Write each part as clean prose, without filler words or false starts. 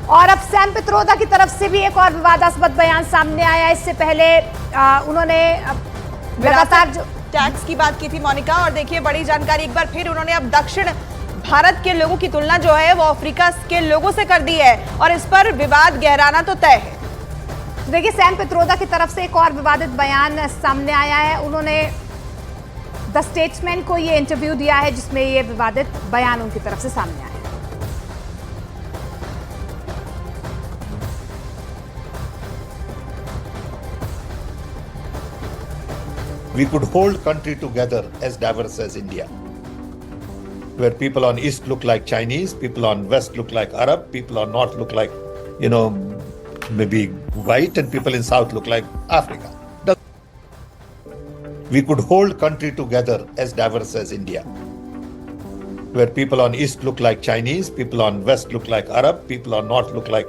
और अब सैम पित्रोदा की तरफ से भी एक और विवादास्पद बयान सामने आया। इससे पहले उन्होंने लगातार जो टैक्स की बात की थी मोनिका, और देखिए बड़ी जानकारी एक बार फिर उन्होंने अब दक्षिण भारत के लोगों की तुलना जो है वो अफ्रीका के लोगों से कर दी है, और इस पर विवाद गहराना तो तय है। देखिए सैम पित्रोदा की तरफ से एक और विवादित बयान सामने आया है। उन्होंने द स्टेट्समैन को ये इंटरव्यू दिया है जिसमें ये विवादित बयान उनकी तरफ से सामने आया है। We could hold country together as diverse as India, where people on east look like Chinese, people on west look like Arab, people on north look like, maybe white, and people in south look like Africa. We could hold country together as diverse as India, where people on east look like Chinese, people on west look like Arab, people on north look like,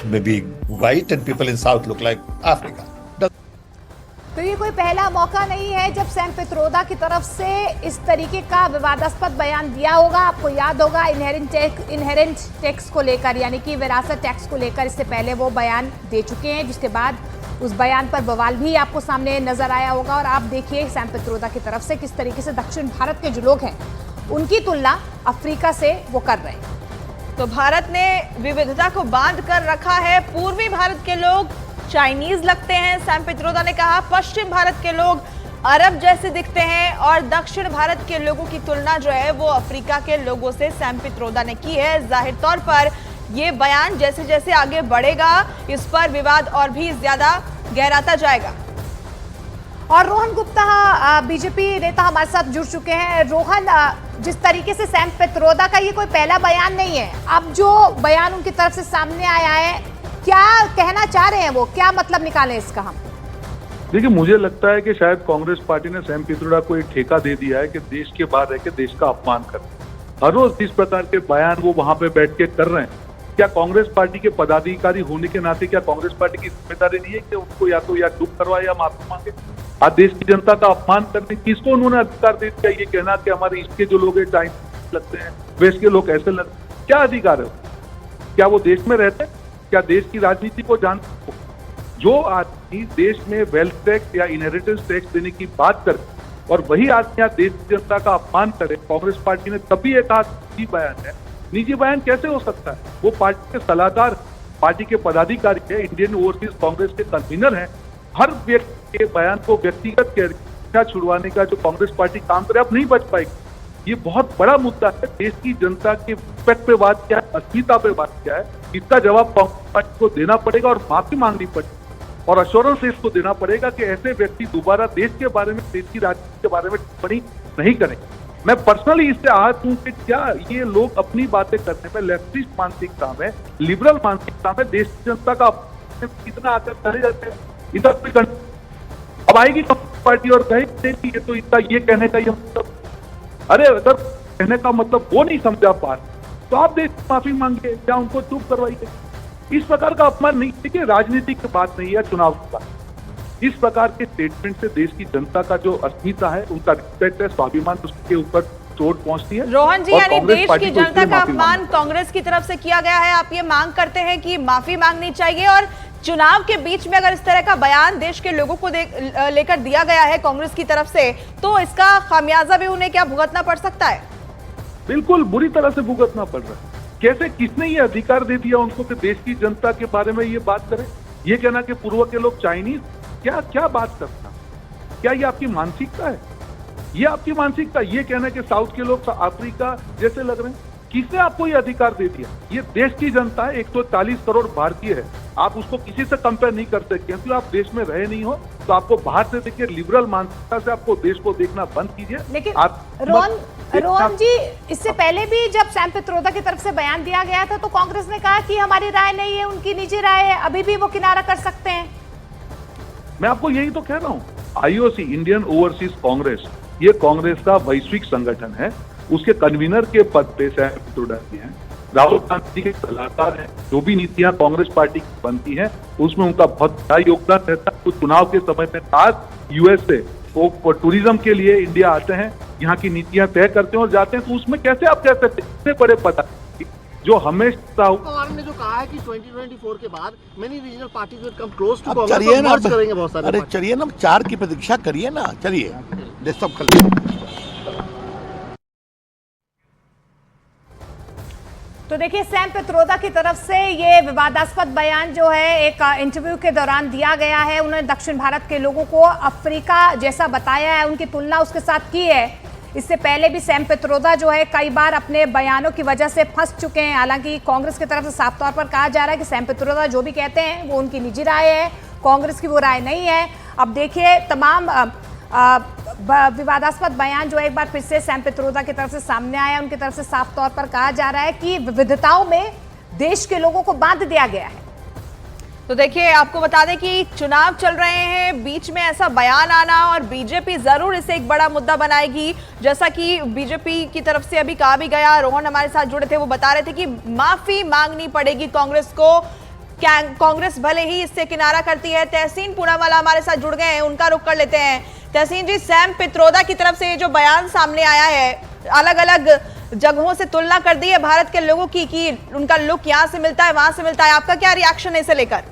maybe white, and people in south look like Africa. तो ये कोई पहला मौका नहीं है जब Sam Pitroda की तरफ से इस तरीके का विवादास्पद बयान दिया होगा। आपको याद होगा इनहेरेंट टैक्स को लेकर, यानी कि विरासत टैक्स को लेकर इससे पहले वो बयान दे चुके हैं, जिसके बाद उस बयान पर बवाल भी आपको सामने नजर आया होगा। और आप देखिए सैम पित्रोदा की तरफ से किस तरीके से दक्षिण भारत के जो लोग हैं उनकी तुलना अफ्रीका से वो कर रहे हैं। तो भारत ने विविधता को बांध कर रखा है। पूर्वी भारत के लोग चाइनीज लगते हैं, सैम पित्रोदा ने कहा। पश्चिम भारत के लोग अरब जैसे दिखते हैं, और दक्षिण भारत के लोगों की तुलना जो है वो अफ्रीका के लोगों से सैम पित्रोदा ने की है। जाहिर तौर पर ये बयान जैसे जैसे आगे बढ़ेगा इस पर विवाद और भी ज्यादा गहराता जाएगा। और रोहन गुप्ता बीजेपी नेता हमारे साथ जुड़ चुके हैं। रोहन, जिस तरीके से सैम पित्रोदा का ये कोई पहला बयान नहीं है, अब जो बयान उनकी तरफ से सामने आया है, क्या कहना चाह रहे हैं वो, क्या मतलब निकालें इसका हम? देखिए, मुझे लगता है कि शायद कांग्रेस पार्टी ने सैम पित्रोदा को एक ठेका दे दिया है कि देश के बाहर रह के देश का अपमान कर। हर रोज इस प्रकार के बयान वो वहां पे बैठ के कर रहे हैं। क्या कांग्रेस पार्टी के पदाधिकारी होने के नाते क्या कांग्रेस पार्टी की जिम्मेदारी नहीं है कि उनको या तो चुप करवाए या माफी मांगे? आज देश की जनता का अपमान करने किसको उन्होंने अधिकार दे दिया ये कहना कि हमारे ईस्ट के जो लोग चाइनीज लगते हैं, वेस्ट के लोग ऐसे लगते? क्या अधिकार है? क्या वो देश में रहते हैं? क्या देश की राजनीति को जानते हो? जो आदमी देश में वेल्थ टैक्स या इनहेरिटेंस टैक्स देने की बात करे और वही आदमी यहाँ देश की जनता का अपमान करे, कांग्रेस पार्टी ने तभी एक निजी बयान है। निजी बयान कैसे हो सकता है? वो पार्टी के सलाहकार, पार्टी के पदाधिकारी है, इंडियन ओवरसीज कांग्रेस के कन्वीनर हैं। हर व्यक्ति के बयान को व्यक्तिगत छुड़वाने का जो कांग्रेस पार्टी काम करे, अब नहीं बच पाएगी। ये बहुत बड़ा मुद्दा है। देश की जनता के रिस्पेक्ट पे बात क्या है, अस्मिता पे बात क्या है, इसका जवाब कांग्रेस पार्टी को देना पड़ेगा और माफी मांगनी पड़ेगी और अश्योरेंस इसको देना पड़ेगा कि ऐसे व्यक्ति दोबारा देश के बारे में, देश की राजनीति के बारे में टिप्पणी नहीं करेंगे। मैं पर्सनली इससे आहत हूं कि क्या ये लोग अपनी बातें करने में लेफ्टिस्ट मानसिकता में, लिबरल मानसिकता में देश की जनता का कितना आकर चले जाते हैं। इधर अब आएगी कांग्रेस पार्टी और कहेगी ये तो इतना ये कहने का ये मतलब, अरे अगर कहने का मतलब वो नहीं समझा बात तो आप देश माफी मांगिए या उनको चुप करवाइए। इस प्रकार का अपमान नहीं, देखिए राजनीति की बात नहीं है, चुनाव की बात। इस प्रकार के स्टेटमेंट से देश की जनता का जो अस्मिता है, उनका रिस्पेक्ट है, स्वाभिमान, उसके ऊपर चोट पहुंचती है। रोहन जी, यानी देश की जनता का अपमान कांग्रेस की तरफ से किया गया है। आप ये मांग करते हैं कि माफी मांगनी चाहिए, और चुनाव के बीच में अगर इस तरह का बयान देश के लोगों को लेकर दिया गया है कांग्रेस की तरफ से, तो इसका खामियाजा भी उन्हें क्या भुगतना पड़ सकता है? बिल्कुल बुरी तरह से भुगतना पड़ रहा है। कैसे, किसने ये अधिकार दे दिया उनको कि देश की जनता के बारे में ये बात करें? ये कहना कि पूर्व के लोग चाइनीज, क्या क्या बात करना? क्या ये आपकी मानसिकता है? ये आपकी मानसिकता? ये कहना कि साउथ के लोग अफ्रीका जैसे लग रहे हैं? किसने आपको ये अधिकार दे दिया? ये देश की जनता है, 140 करोड़ भारतीय है। आप उसको किसी से कंपेयर नहीं कर सकते, क्योंकि आप देश में रहे नहीं हो। तो आपको बाहर से देखिए, लिबरल मानसिकता से आपको देश को देखना बंद कीजिए। लेकिन रोहन जी, इससे पहले भी जब सैम पित्रोदा की तरफ से बयान दिया गया था तो कांग्रेस ने कहा कि हमारी राय नहीं है, उनकी निजी राय है, अभी भी वो किनारा कर सकते हैं। मैं आपको यही तो कह रहा हूँ। आईओसी, इंडियन ओवरसीज कांग्रेस, ये कांग्रेस का वैश्विक संगठन है। उसके कन्वीनर के पद पे सैम पित्रोदा जी हैं। राहुल गांधी के सलाहकार हैं। जो भी नीतियां कांग्रेस पार्टी की बनती हैं उसमें उनका बहुत बड़ा योगदान रहता है। कुछ चुनाव के समय में खास यूएस से वो टूरिज्म के लिए इंडिया आते हैं, यहाँ की नीतियां तय करते हैं और जाते हैं। तो उसमें कैसे आप कह सकते हैं इतने बड़े पद जो हमेशा पवार ने जो कहा है कि 2024 के बाद many regional parties will come close to अब कांग्रेस चलिए और ना, मर्ज करेंगे बहुत सारे अरे पार्टी। चलिए ना, 4 की प्रतीक्षा करिए ना, चलिए डिस्टर्ब कर लिया। तो देखिए सैम पित्रोदा की तरफ से ये विवादास्पद बयान जो है एक इंटरव्यू के दौरान दिया गया है। उन्होंने दक्षिण भारत के लोगों को अफ्रीका जैसा बताया है, उनकी तुलना उसके साथ की है। इससे पहले भी सैम पित्रोदा जो है कई बार अपने बयानों की वजह से फंस चुके हैं। हालांकि कांग्रेस की तरफ से साफ तौर पर कहा जा रहा है कि सैम पित्रोदा जो भी कहते हैं वो उनकी निजी राय है, कांग्रेस की वो राय नहीं है। अब देखिए तमाम विवादास्पद बयान जो एक बार फिर से सैम पित्रोदा की तरफ से सामने आया। उनकी तरफ से साफ तौर पर कहा जा रहा है कि विविधताओं में देश के लोगों को बांध दिया गया है। तो देखिए आपको बता दें कि चुनाव चल रहे हैं, बीच में ऐसा बयान आना और बीजेपी जरूर इसे एक बड़ा मुद्दा बनाएगी। जैसा कि बीजेपी की तरफ से अभी कहा भी गया, रोहन हमारे साथ जुड़े थे, वो बता रहे थे कि माफी मांगनी पड़ेगी कांग्रेस को। कांग्रेस भले ही इससे किनारा करती है। तहसीन पूनावाला हमारे साथ जुड़ गए हैं, उनका रुख कर लेते हैं। तहसीन जी, सैम पित्रोदा की तरफ से ये जो बयान सामने आया है, अलग अलग जगहों से तुलना कर दी है भारत के लोगों की कि उनका लुक यहाँ से मिलता है वहां से मिलता है, आपका क्या रिएक्शन है इसे लेकर?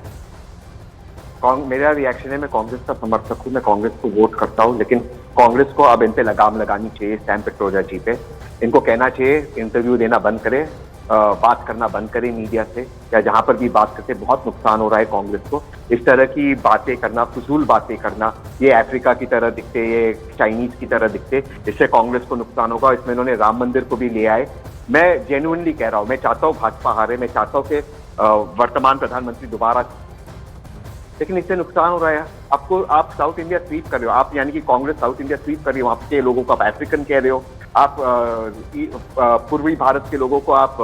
मेरा रिएक्शन है, मैं कांग्रेस का समर्थक हूँ, मैं कांग्रेस को वोट करता हूँ, लेकिन कांग्रेस को अब इन पे लगाम लगानी चाहिए सैम पित्रोदा जी पे। इनको कहना चाहिए इंटरव्यू देना बंद करे, बात करना बंद करे मीडिया से, या जहां पर भी बात करते बहुत नुकसान हो रहा है कांग्रेस को। इस तरह की बातें करना, फजूल बातें करना, ये अफ्रीका की तरह दिखते, ये चाइनीज की तरह दिखते, इससे कांग्रेस को नुकसान होगा। इसमें इन्होंने राम मंदिर को भी ले आए। मैं जेन्युइनली कह रहा हूँ, मैं चाहता हूँ भाजपा हारे, मैं चाहता हूँ कि वर्तमान प्रधानमंत्री दोबारा, लेकिन इससे नुकसान हो रहा है। आपको, आप साउथ इंडिया स्वीप कर रहे हो, आप यानी कि कांग्रेस साउथ इंडिया स्वीप कर रही हो, आपके लोगों को आप अफ्रीकन कह रहे हो, आप पूर्वी भारत के लोगों को आप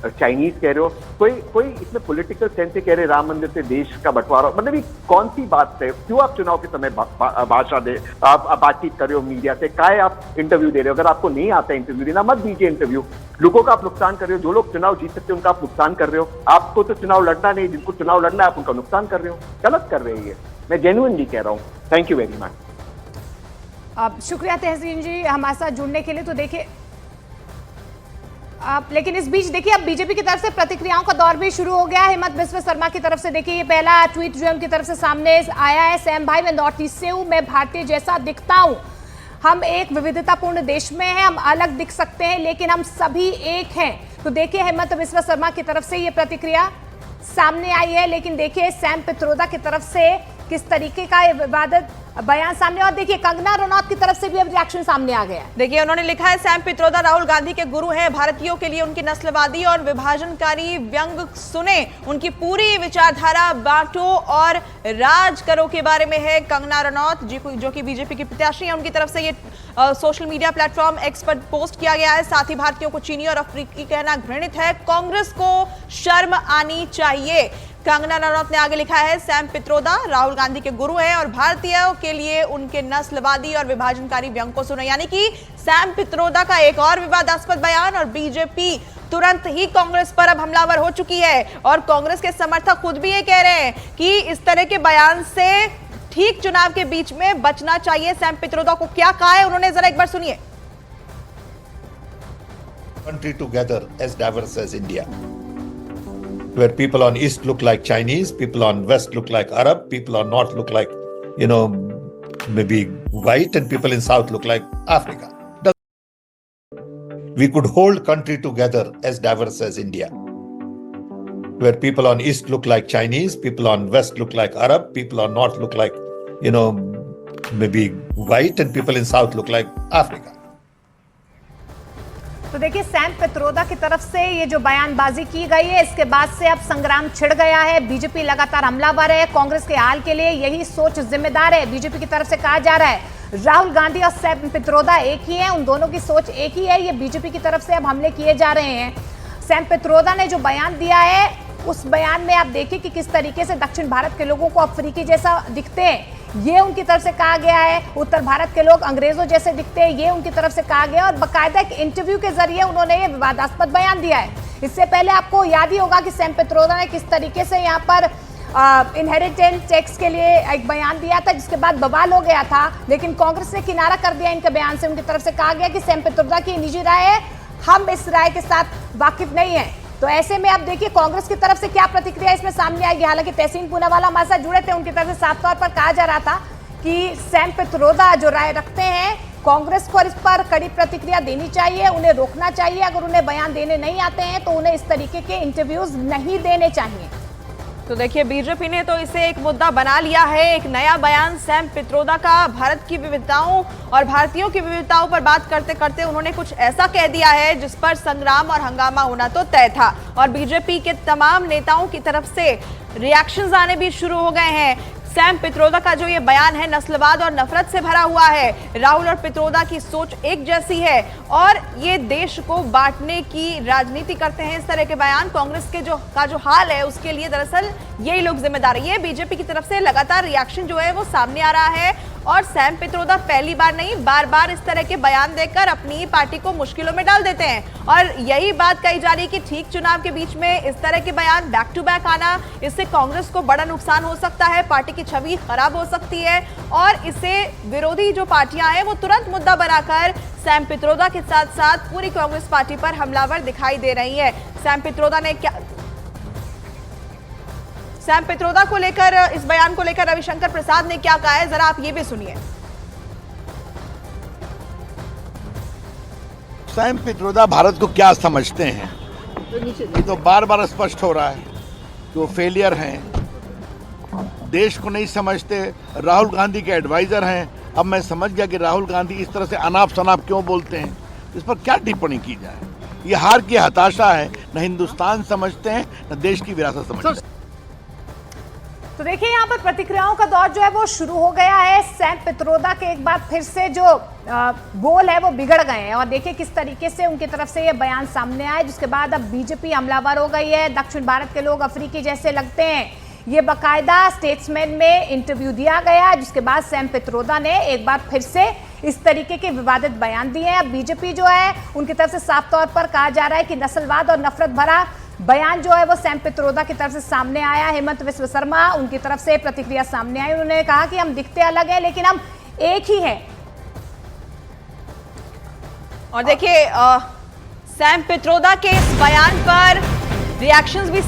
चाइनीज कह रहे हो। कोई इसमें पॉलिटिकल सेंस से कह रहे राम मंदिर से देश का बंटवारा, मतलब ये कौन सी बात है? क्यों आप चुनाव के समय भाषा दे, आप बातचीत कर रहे हो मीडिया से, काहे आप इंटरव्यू दे रहे हो? अगर आपको नहीं आता इंटरव्यू देना, मत दीजिए इंटरव्यू। लोगों का आप नुकसान कर रहे हो। जो लोग चुनाव जीत सकते हैं उनका आप नुकसान कर रहे हो। आपको तो चुनाव लड़ना नहीं, जिनको चुनाव लड़ना है आप उनका नुकसान कर रहे हो। गलत कर रहे हैं ये, मैं जेन्युइनली कह रहा हूँ। Thank you very much. शुक्रिया तहसीन जी हमारे साथ जुड़ने के लिए। तो देखिए लेकिन इस बीच देखिए अब बीजेपी की तरफ से प्रतिक्रियाओं का दौर भी शुरू हो गया है। हिम्मत बिस्वा शर्मा की तरफ से देखिए ये पहला ट्वीट जो है उनकी तरफ से सामने आया है। सैम भाई, मैं नॉर्थ ईस्ट से हूं, मैं भारतीय जैसा दिखता हूं। हम एक विविधतापूर्ण देश में हैं, हम अलग दिख सकते हैं लेकिन हम सभी एक हैं। तो देखिए हिम्मत बिस्वा शर्मा की तरफ से ये प्रतिक्रिया सामने आई है। लेकिन देखिए सैम पित्रोदा की तरफ से किस तरीके का ये विवादित बयान सामने, और देखिए कंगना रनौत की तरफ से भी अब रिएक्शन सामने आ गया है। देखिए उन्होंने लिखा है, सैम पित्रोदा राहुल गांधी के गुरु हैं, भारतीयों के लिए उनकी नस्लवादी और विभाजनकारी व्यंग सुने, उनकी पूरी विचारधारा बांटो और राज करो के बारे में है। कंगना रनौत जो कि बीजेपी की प्रत्याशी है, उनकी तरफ से ये सोशल मीडिया प्लेटफॉर्म एक्स पर पोस्ट किया गया है। साथ ही भारतीयों को चीनी और अफ्रीकी कहना घृणित है, कांग्रेस को शर्म आनी चाहिए। कंगना रनौत ने आगे लिखा है, सैम पित्रोदा राहुल गांधी के गुरु हैं और भारतीयों के लिए उनके नस्लवादी और विभाजनकारी व्यंग को सुनो। यानी कि सैम पित्रोदा का एक और विवादास्पद बयान और बीजेपी तुरंत ही कांग्रेस पर अब हमलावर हो चुकी है। और कांग्रेस के समर्थक खुद भी ये कह रहे हैं कि इस तरह के बयान से ठीक चुनाव के बीच में बचना चाहिए। सैम पित्रोदा को क्या कहा है उन्होंने, जरा एक बार सुनिए। Country together as diverse as India, where people on east look like Chinese, people on west look like Arab, people on north look like, maybe white, and people in south look like Africa. We could hold country together as diverse as India, where people on east look like Chinese, people on west look like Arab, people on north look like, maybe white, and people in south look like Africa. तो देखिए Sam Pitroda की तरफ से ये जो बयानबाजी की गई है, इसके बाद से अब संग्राम छिड़ गया है। बीजेपी लगातार हमलावर है, कांग्रेस के हाल के लिए यही सोच जिम्मेदार है। बीजेपी की तरफ से कहा जा रहा है राहुल गांधी और सैम पित्रोदा एक ही हैं, उन दोनों की सोच एक ही है। ये बीजेपी की तरफ से अब हमले किए जा रहे हैं। सैम पित्रोदा ने जो बयान दिया है, उस बयान में आप देखिए कि किस तरीके से दक्षिण भारत के लोगों को अफ्रीकी जैसा दिखते हैं, ये उनकी तरफ से कहा गया है। उत्तर भारत के लोग अंग्रेजों जैसे दिखते हैं, ये उनकी तरफ से कहा गया। और बाकायदा एक इंटरव्यू के जरिए उन्होंने ये विवादास्पद बयान दिया है। इससे पहले आपको याद ही होगा कि सैम पित्रोदा ने किस तरीके से यहाँ पर इनहेरिटेंस टैक्स के लिए एक बयान दिया था, जिसके बाद बवाल हो गया था। लेकिन कांग्रेस ने किनारा कर दिया इनके बयान से। उनकी तरफ से कहा गया कि सैम पित्रोदा की निजी राय है, हम इस राय के साथ वाकिफ नहीं है। तो ऐसे में अब देखिए कांग्रेस की तरफ से क्या प्रतिक्रिया इसमें सामने आएगी। हालांकि तहसीन पूनावाला हमारे साथ जुड़े थे, उनकी तरफ से साफ तौर पर कहा जा रहा था कि सैम पित्रोदा जो राय रखते हैं कांग्रेस को इस पर कड़ी प्रतिक्रिया देनी चाहिए, उन्हें रोकना चाहिए। अगर उन्हें बयान देने नहीं आते हैं तो उन्हें इस तरीके के इंटरव्यूज नहीं देने चाहिए। तो देखिए बीजेपी ने तो इसे एक मुद्दा बना लिया है। एक नया बयान सैम पित्रोदा का भारत की विविधताओं और भारतीयों की विविधताओं पर बात करते करते उन्होंने कुछ ऐसा कह दिया है जिस पर संग्राम और हंगामा होना तो तय था। और बीजेपी के तमाम नेताओं की तरफ से रिएक्शंस आने भी शुरू हो गए हैं। सैम पित्रोदा का जो ये बयान है नस्लवाद और नफरत से भरा हुआ है। राहुल और पित्रोदा की सोच एक जैसी है और ये देश को बांटने की राजनीति करते हैं। इस तरह के बयान कांग्रेस के जो हाल है उसके लिए दरअसल यही लोग जिम्मेदार है। ये बीजेपी की तरफ से लगातार रिएक्शन जो है वो सामने आ रहा है और सैम पित्रोदा पहली बार नहीं बार बार इस तरह के बयान देकर अपनी पार्टी को मुश्किलों में डाल देते हैं। और यही बात कही जा रही है कि ठीक चुनाव के बीच में इस तरह के बयान बैक टू बैक आना, इससे कांग्रेस को बड़ा नुकसान हो सकता है, पार्टी की छवि खराब हो सकती है और इससे विरोधी जो पार्टियां हैं वो तुरंत मुद्दा बनाकर सैम पित्रोदा के साथ साथ पूरी कांग्रेस पार्टी पर हमलावर दिखाई दे रही है। सैम पित्रोदा को लेकर, इस बयान को लेकर रविशंकर प्रसाद ने क्या कहा है, जरा आप ये भी सुनिए। सैम पित्रोदा भारत को क्या समझते हैं, ये तो बार बार स्पष्ट हो रहा है कि वो फेलियर हैं, देश को नहीं समझते, राहुल गांधी के एडवाइजर हैं। अब मैं समझ गया कि राहुल गांधी इस तरह से अनाप शनाप क्यों बोलते हैं, इस पर क्या टिप्पणी की जाए। ये हार की हताशा है, न हिंदुस्तान समझते हैं न देश की विरासत समझते हैं। तो देखिए यहाँ पर प्रतिक्रियाओं का दौर जो है वो शुरू हो गया है। सैम पित्रोदा के एक बार फिर से जो बोल है वो बिगड़ गए हैं और देखिए किस तरीके से उनकी तरफ से ये बयान सामने आए, जिसके बाद अब बीजेपी हमलावर हो गई है। दक्षिण भारत के लोग अफ्रीकी जैसे लगते हैं, ये बाकायदा स्टेट्समैन में इंटरव्यू दिया गया, जिसके बाद सैम पित्रोदा ने एक बार फिर से इस तरीके के विवादित बयान दिए हैं। अब बीजेपी जो है उनकी तरफ से साफ तौर पर कहा जा रहा है कि नस्लवाद और नफरत भरा बयान जो है वो सैम पित्रोदा की तरफ से सामने आया। हेमंत विश्व शर्मा उनकी तरफ से प्रतिक्रिया सामने आई, उन्होंने कहा कि हम दिखते अलग हैं लेकिन हम एक ही हैं। और देखिए सैम पित्रोदा के इस बयान पर रिएक्शंस भी